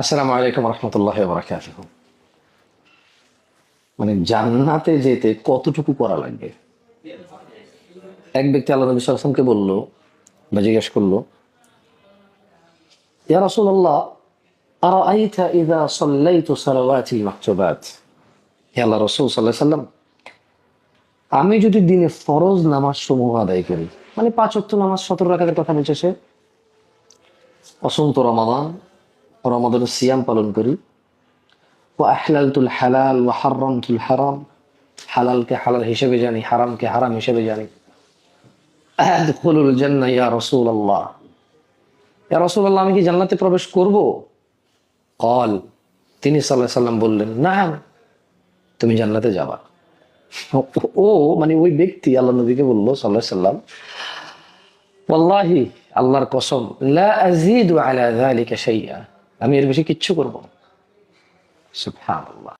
আসসালামু আলাইকুম রহমতুল্লাহ বারাকাতুহু। মানে জান্নাতে যেতে কতটুকু করা লাগবে? এক ব্যক্তি আল্লাহ নবী সাল্লাল্লাহু আলাইহি ওয়াসাল্লামকে বলল বা জিজ্ঞেস করলো, ইয়া রাসূলুল্লাহ, আরাআইতা ইযা সাল্লাইতু সালাওয়াতিল মাকতুবাত। হে আল্লাহ রাসূল সাল্লাল্লাহু আলাইহি ওয়াসাল্লাম, আমি যদি দিনে ফরজ নামাজ সমূহ আদায় করি, মানে 5 ওয়াক্ত নামাজ 17 রাকাতের কথা বলছে সে, অসন্ত রমাদান, রমাদানের সিয়াম পালন করি, ওয়া আহলালতুল হালাল ওয়া হারামতুল হারাম, হালালকে হালাল হিসেবে জানি, হারামকে হারাম হিসেবে জানি, আদখুলুল জান্নাহ ইয়া রাসূলুল্লাহ, ইয়া রাসূলুল্লাহ আমি কি জান্নাতে প্রবেশ করব? ক্বাল, তিনি সাল্লাল্লাহু আলাইহি সাল্লাম বললেন, নাম, তুমি জান্নাতে যাবা। ও মানে ওই ব্যক্তি আল্লাহ নবীকে বলল সাল্লাল্লাহু আলাইহি সাল্লাম, ওয়াল্লাহি, আল্লাহর কসম, লা আযীদু আলা যালিকা শাইআ, আমি এর বেশি কিচ্ছু করব না। সুবহানাল্লাহ।